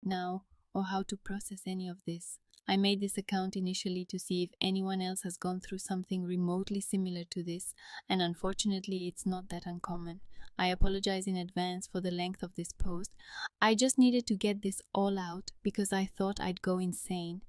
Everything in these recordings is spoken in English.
now or how to process any of this. I made this account initially to see if anyone else has gone through something remotely similar to this, and unfortunately it's not that uncommon. I apologize in advance for the length of this post. I just needed to get this all out because I thought I'd go insane.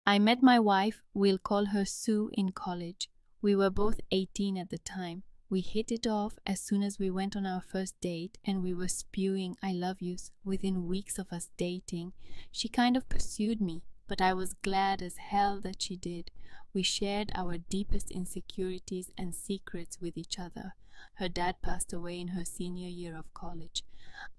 I met my wife, we'll call her Sue, in college. We were both 18 at the time. We hit it off as soon as we went on our first date, and we were spewing I love yous within weeks of us dating. She kind of pursued me, but I was glad as hell that she did. We shared our deepest insecurities and secrets with each other. Her dad passed away in her senior year of college.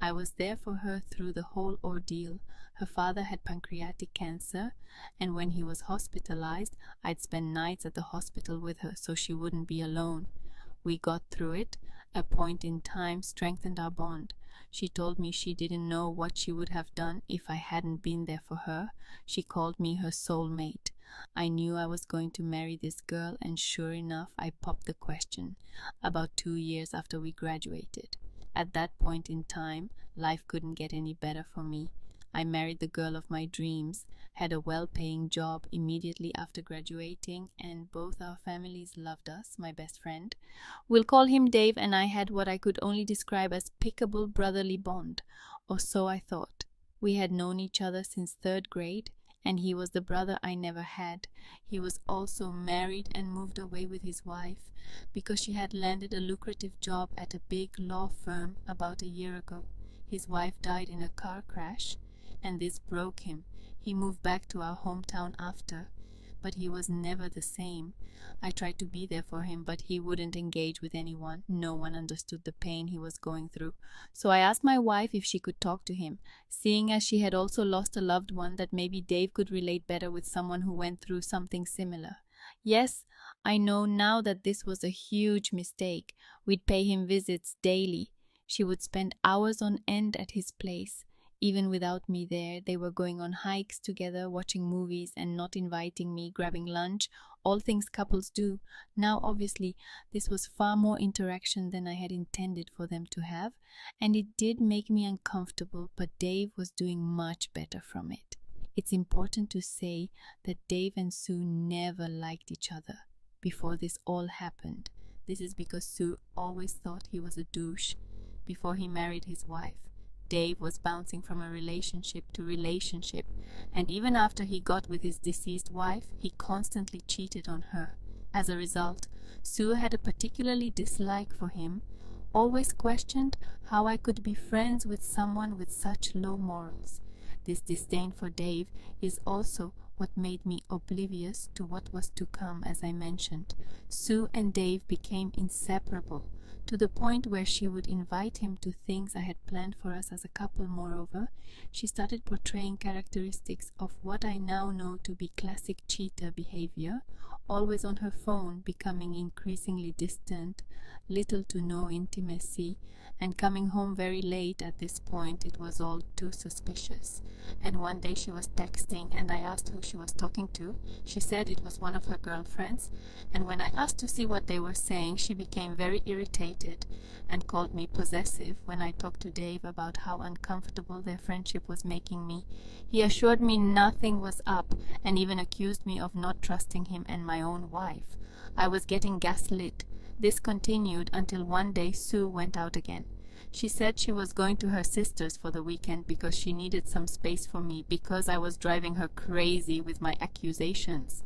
I was there for her through the whole ordeal. Her father had pancreatic cancer, and when he was hospitalized, I'd spend nights at the hospital with her so she wouldn't be alone. We got through it. A point in time strengthened our bond. She told me she didn't know what she would have done if I hadn't been there for her. She called me her soulmate. I knew I was going to marry this girl, and sure enough, I popped the question about 2 years after we graduated. At that point in time, life couldn't get any better for me. I married the girl of my dreams, had a well-paying job immediately after graduating, and both our families loved us. My best friend, we'll call him Dave, and I had what I could only describe as pickable brotherly bond, or so I thought. We had known each other since 3rd grade, and he was the brother I never had. He was also married and moved away with his wife because she had landed a lucrative job at a big law firm about a year ago. His wife died in a car crash, and this broke him. He moved back to our hometown after, but he was never the same. I tried to be there for him, but he wouldn't engage with anyone. No one understood the pain he was going through. So I asked my wife if she could talk to him, seeing as she had also lost a loved one, that maybe Dave could relate better with someone who went through something similar. Yes, I know now that this was a huge mistake. We'd pay him visits daily. She would spend hours on end at his place. Even without me there, they were going on hikes together, watching movies, and not inviting me, grabbing lunch, all things couples do. Now, obviously, this was far more interaction than I had intended for them to have, and it did make me uncomfortable, but Dave was doing much better from it. It's important to say that Dave and Sue never liked each other before this all happened. This is because Sue always thought he was a douche before he married his wife. Dave was bouncing from a relationship to relationship, and even after he got with his deceased wife, he constantly cheated on her. As a result, Sue had a particularly dislike for him, always questioned how I could be friends with someone with such low morals. This disdain for Dave is also what made me oblivious to what was to come, as I mentioned. Sue and Dave became inseparable, to the point where she would invite him to things I had planned for us as a couple. Moreover, she started portraying characteristics of what I now know to be classic cheater behavior, always on her phone, becoming increasingly distant, little to no intimacy, and coming home very late. At this point, it was all too suspicious. And one day she was texting, and I asked who she was talking to. She said it was one of her girlfriends, and when I asked to see what they were saying, she became very irritated and called me possessive when I talked to Dave about how uncomfortable their friendship was making me. He assured me nothing was up, and even accused me of not trusting him and my own wife. I was getting gaslit. This continued until one day Sue went out again. She said she was going to her sister's for the weekend because she needed some space for me, because I was driving her crazy with my accusations.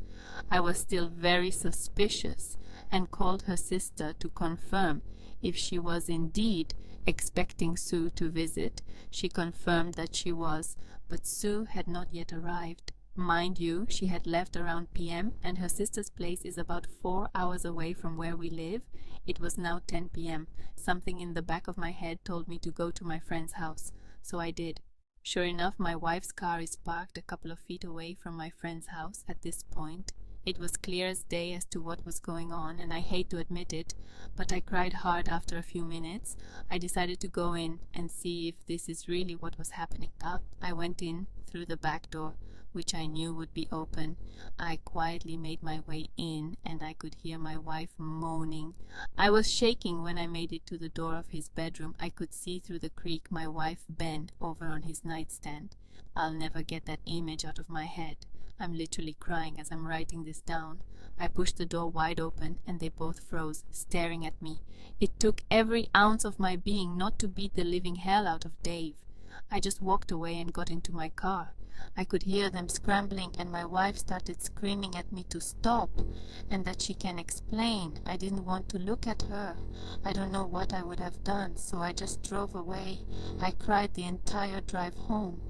I was still very suspicious and called her sister to confirm if she was indeed expecting Sue to visit. She confirmed that she was, but Sue had not yet arrived. Mind you, she had left around p.m. and her sister's place is about 4 hours away from where we live. It was now 10 p.m. Something in the back of my head told me to go to my friend's house, so I did. Sure enough, my wife's car is parked a couple of feet away from my friend's house at this point. It was clear as day as to what was going on, and I hate to admit it, but I cried hard after a few minutes. I decided to go in and see if this is really what was happening. I went in through the back door, which I knew would be open. I quietly made my way in, and I could hear my wife moaning. I was shaking when I made it to the door of his bedroom. I could see through the creak my wife bent over on his nightstand. I'll never get that image out of my head. I'm literally crying as I'm writing this down. I pushed the door wide open and they both froze, staring at me. It took every ounce of my being not to beat the living hell out of Dave. I just walked away and got into my car. I could hear them scrambling and my wife started screaming at me to stop and that she can explain. I didn't want to look at her. I don't know what I would have done, so I just drove away. I cried the entire drive home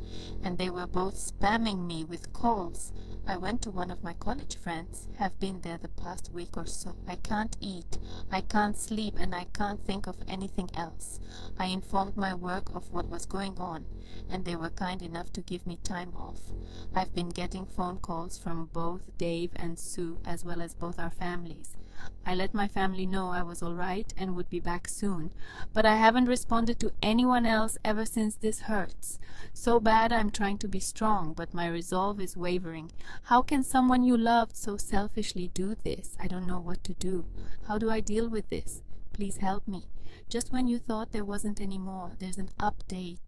and they were both spamming me with calls. I went to one of my college friends, have been there the past week or so. I can't eat, I can't sleep, and I can't think of anything else. I informed my work of what was going on, and they were kind enough to give me time off. I've been getting phone calls from both Dave and Sue, as well as both our families. I let my family know I was all right and would be back soon, but I haven't responded to anyone else ever since. This hurts so bad. I'm trying to be strong, but my resolve is wavering. How can someone you loved so selfishly do this? I don't know what to do. How do I deal with this? Please help me. Just when you thought there wasn't any more, there's an update.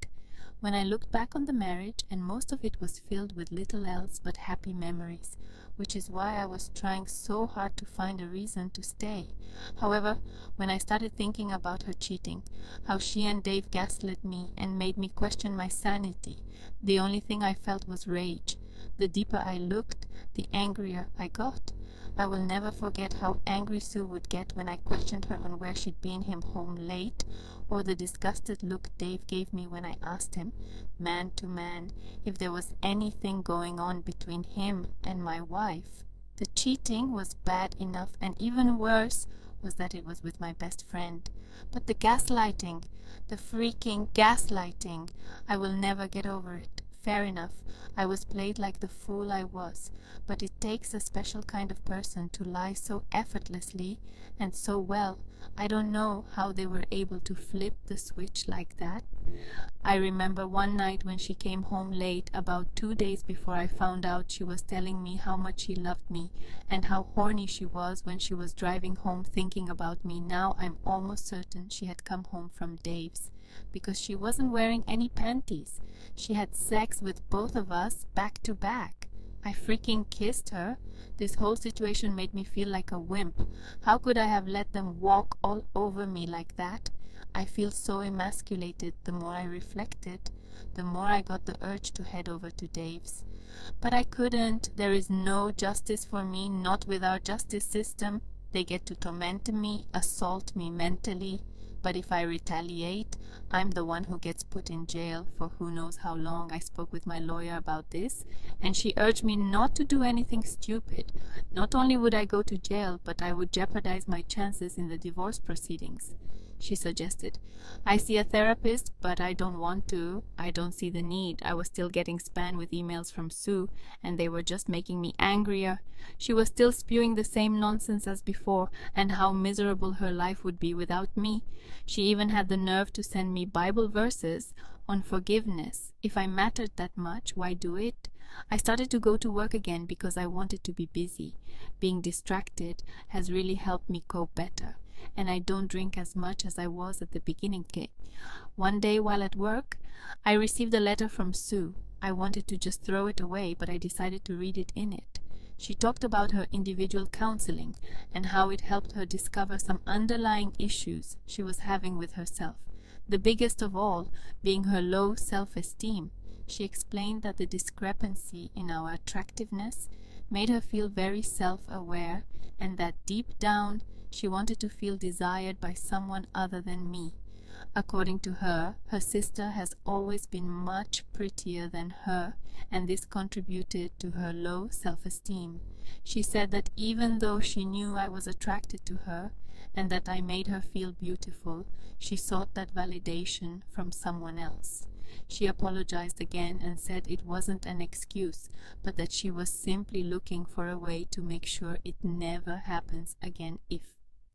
When I looked back on the marriage, and most of it was filled with little else but happy memories, which is why I was trying so hard to find a reason to stay. However, when I started thinking about her cheating, how she and Dave gaslit me and made me question my sanity, the only thing I felt was rage. The deeper I looked, the angrier I got. I will never forget how angry Sue would get when I questioned her on where she'd been home late, or the disgusted look Dave gave me when I asked him, man to man, if there was anything going on between him and my wife. The cheating was bad enough, and even worse was that it was with my best friend. But the gaslighting, the freaking gaslighting, I will never get over it. Fair enough, I was played like the fool I was, but it takes a special kind of person to lie so effortlessly and so well. I don't know how they were able to flip the switch like that. I remember one night when she came home late, about 2 days before I found out, she was telling me how much she loved me and how horny she was when she was driving home thinking about me. Now I'm almost certain she had come home from Dave's, because she wasn't wearing any panties. She had sex with both of us back to back. I freaking kissed her. This whole situation made me feel like a wimp. How could I have let them walk all over me like that? I feel so emasculated. The more I reflected, the more I got the urge to head over to Dave's. But I couldn't. There is no justice for me, not with our justice system. They get to torment me, assault me mentally. But if I retaliate, I'm the one who gets put in jail for who knows how long. I spoke with my lawyer about this, and she urged me not to do anything stupid. Not only would I go to jail, but I would jeopardize my chances in the divorce proceedings. She suggested, I see a therapist, but I don't want to. I don't see the need. I was still getting spammed with emails from Sue, and they were just making me angrier. She was still spewing the same nonsense as before, and how miserable her life would be without me. She even had the nerve to send me Bible verses on forgiveness. If I mattered that much, why do it? I started to go to work again because I wanted to be busy. Being distracted has really helped me cope better, and I don't drink as much as I was at the beginning. One day while at work, I received a letter from Sue. I wanted to just throw it away, but I decided to read it in it. She talked about her individual counseling and how it helped her discover some underlying issues she was having with herself, the biggest of all being her low self-esteem. She explained that the discrepancy in our attractiveness made her feel very self-aware, and that deep down she wanted to feel desired by someone other than me. According to her, her sister has always been much prettier than her, and this contributed to her low self-esteem. She said that even though she knew I was attracted to her, and that I made her feel beautiful, she sought that validation from someone else. She apologized again and said it wasn't an excuse, but that she was simply looking for a way to make sure it never happens again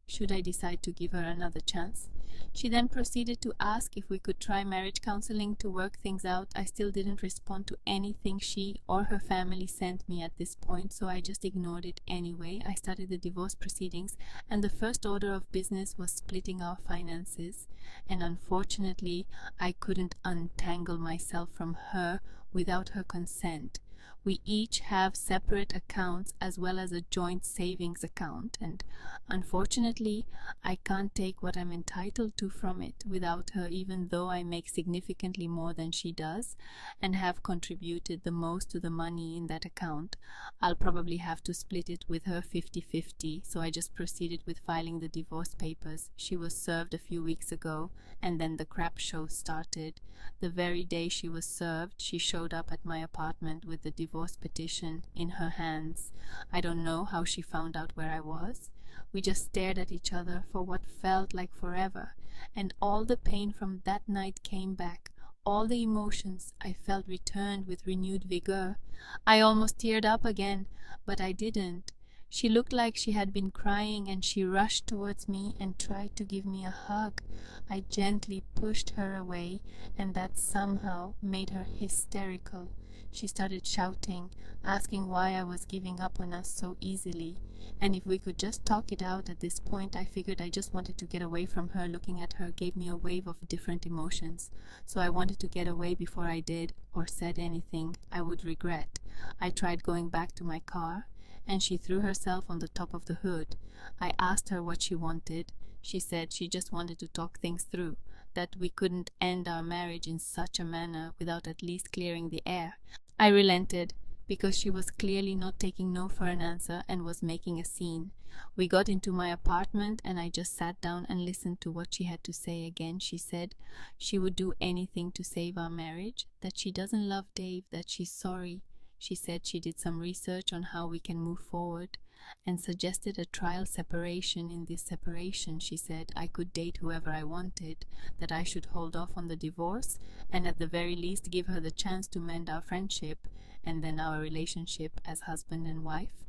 should I decide to give her another chance. She then proceeded to ask if we could try marriage counseling to work things out. I still didn't respond to anything she or her family sent me at this point, so I just ignored it anyway. I started the divorce proceedings, and the first order of business was splitting our finances, and unfortunately I couldn't untangle myself from her without her consent. We each have separate accounts as well as a joint savings account, and unfortunately, I can't take what I'm entitled to from it without her, even though I make significantly more than she does and have contributed the most to the money in that account. I'll probably have to split it with her 50-50, so I just proceeded with filing the divorce papers. She was served a few weeks ago, and then the crap show started. The very day she was served, she showed up at my apartment with the divorce petition in her hands. I don't know how she found out where I was. We just stared at each other for what felt like forever, and all the pain from that night came back. All the emotions I felt returned with renewed vigor. I almost teared up again, but I didn't. She looked like she had been crying, and she rushed towards me and tried to give me a hug. I gently pushed her away, and that somehow made her hysterical. She started shouting, asking why I was giving up on us so easily, and if we could just talk it out. At this point, I figured I just wanted to get away from her. Looking at her gave me a wave of different emotions, so I wanted to get away before I did or said anything I would regret. I tried going back to my car, and she threw herself on the top of the hood. I asked her what she wanted. She said she just wanted to talk things through, that we couldn't end our marriage in such a manner without at least clearing the air. I relented, because she was clearly not taking no for an answer and was making a scene. We got into my apartment, and I just sat down and listened to what she had to say. Again, she said she would do anything to save our marriage, that she doesn't love Dave, that she's sorry. She said she did some research on how we can move forward and suggested a trial separation. In this separation, she said I could date whoever I wanted, that I should hold off on the divorce and at the very least give her the chance to mend our friendship and then our relationship as husband and wife.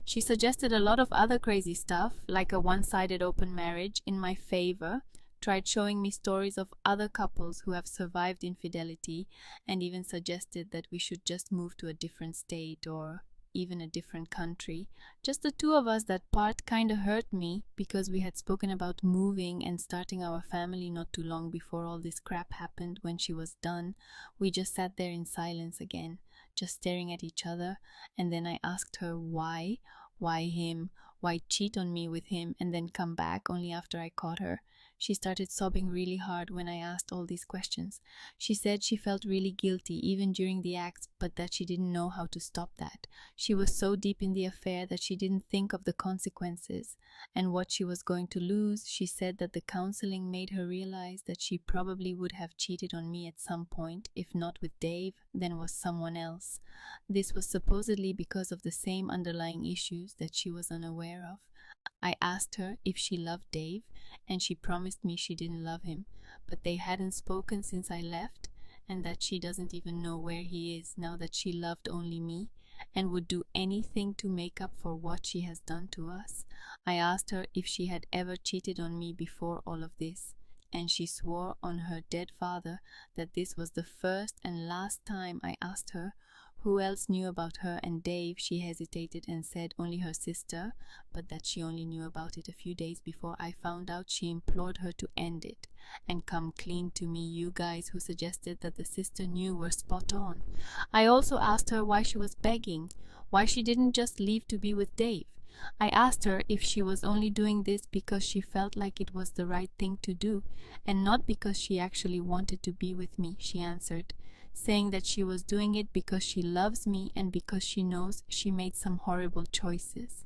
She suggested a lot of other crazy stuff, like a one-sided open marriage in my favor, tried showing me stories of other couples who have survived infidelity, and even suggested that we should just move to a different state or even a different country. Just the two of us. That part kinda hurt me, because we had spoken about moving and starting our family not too long before all this crap happened. When she was done, we just sat there in silence again, just staring at each other, and then I asked her why him, why cheat on me with him and then come back only after I caught her. She started sobbing really hard when I asked all these questions. She said she felt really guilty even during the acts, but that she didn't know how to stop that. She was so deep in the affair that she didn't think of the consequences and what she was going to lose. She said that the counseling made her realize that she probably would have cheated on me at some point, if not with Dave, then was someone else. This was supposedly because of the same underlying issues that she was unaware of. I asked her if she loved Dave, and she promised me she didn't love him, but they hadn't spoken since I left, and that she doesn't even know where he is now that she loved only me and would do anything to make up for what she has done to us. I asked her if she had ever cheated on me before all of this, and she swore on her dead father that this was the first and last time. I asked her who else knew about her and Dave. She hesitated and said only her sister, but that she only knew about it a few days before I found out. She implored her to end it and come clean to me. You guys who suggested that the sister knew were spot on. I also asked her why she was begging, why she didn't just leave to be with Dave. I asked her if she was only doing this because she felt like it was the right thing to do, and not because she actually wanted to be with me. She answered, saying that she was doing it because she loves me and because she knows she made some horrible choices.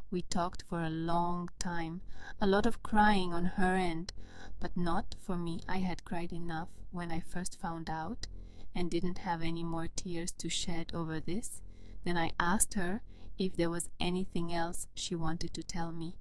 We talked for a long time, a lot of crying on her end, but not for me. I had cried enough when I first found out and didn't have any more tears to shed over this. Then I asked her if there was anything else she wanted to tell me,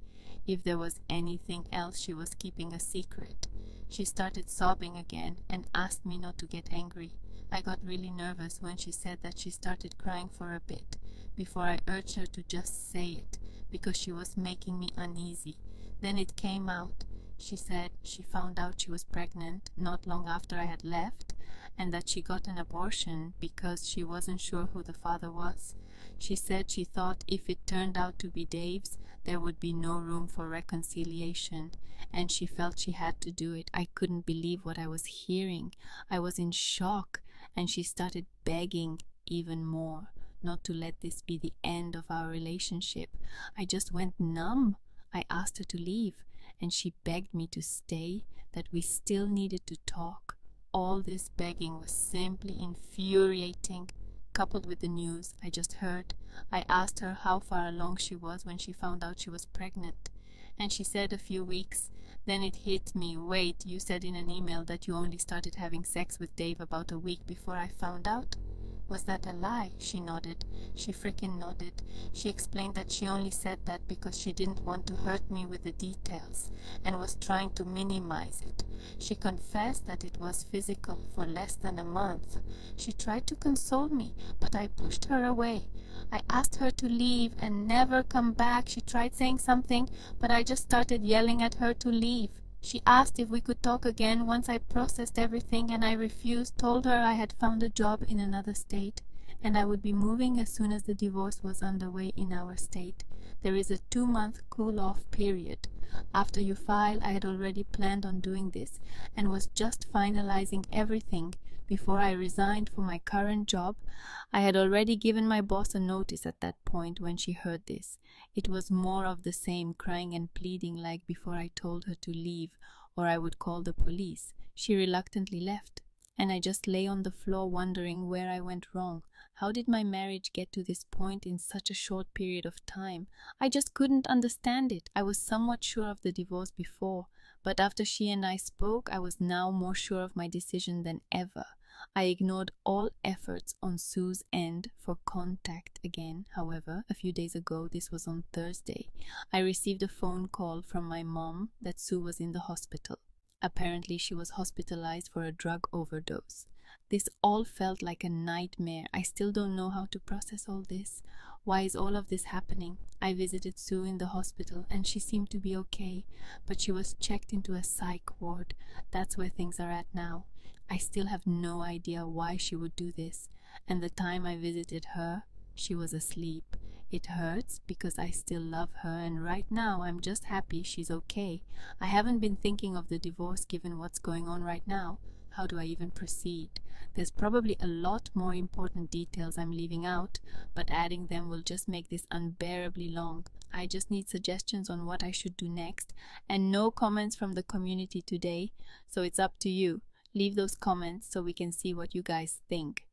if there was anything else she was keeping a secret. She started sobbing again and asked me not to get angry. I got really nervous when she said that. She started crying for a bit before I urged her to just say it, because she was making me uneasy. Then it came out. She said she found out she was pregnant not long after I had left, and that she got an abortion because she wasn't sure who the father was. She said she thought if it turned out to be Dave's, there would be no room for reconciliation, and she felt she had to do it. I couldn't believe what I was hearing. I was in shock, and she started begging even more not to let this be the end of our relationship. I just went numb. I asked her to leave, and she begged me to stay, that we still needed to talk. All this begging was simply infuriating. Coupled with the news I just heard, I asked her how far along she was when she found out she was pregnant, and she said a few weeks. Then it hit me. Wait, you said in an email that you only started having sex with Dave about a week before I found out. Was that a lie? She nodded. She freaking nodded. She explained that she only said that because she didn't want to hurt me with the details and was trying to minimize it. She confessed that it was physical for less than a month. She tried to console me, but I pushed her away. I asked her to leave and never come back. She tried saying something, but I just started yelling at her to leave. She asked if we could talk again once I processed everything, and I refused, told her I had found a job in another state, and I would be moving as soon as the divorce was underway in our state. There is a 2-month cool-off period. After you file, I had already planned on doing this, and was just finalizing everything before I resigned for my current job. I had already given my boss a notice at that point when she heard this. It was more of the same, crying and pleading like before I told her to leave or I would call the police. She reluctantly left, and I just lay on the floor wondering where I went wrong. How did my marriage get to this point in such a short period of time? I just couldn't understand it. I was somewhat sure of the divorce before, but after she and I spoke, I was now more sure of my decision than ever. I ignored all efforts on Sue's end for contact again. However, a few days ago, this was on Thursday, I received a phone call from my mom that Sue was in the hospital. Apparently, she was hospitalized for a drug overdose. This all felt like a nightmare. I still don't know how to process all this. Why is all of this happening? I visited Sue in the hospital and she seemed to be okay, but she was checked into a psych ward. That's where things are at now. I still have no idea why she would do this, and the time I visited her, she was asleep. It hurts because I still love her, and right now I'm just happy she's okay. I haven't been thinking of the divorce given what's going on right now. How do I even proceed? There's probably a lot more important details I'm leaving out, but adding them will just make this unbearably long. I just need suggestions on what I should do next, and no comments from the community today, so it's up to you. Leave those comments so we can see what you guys think.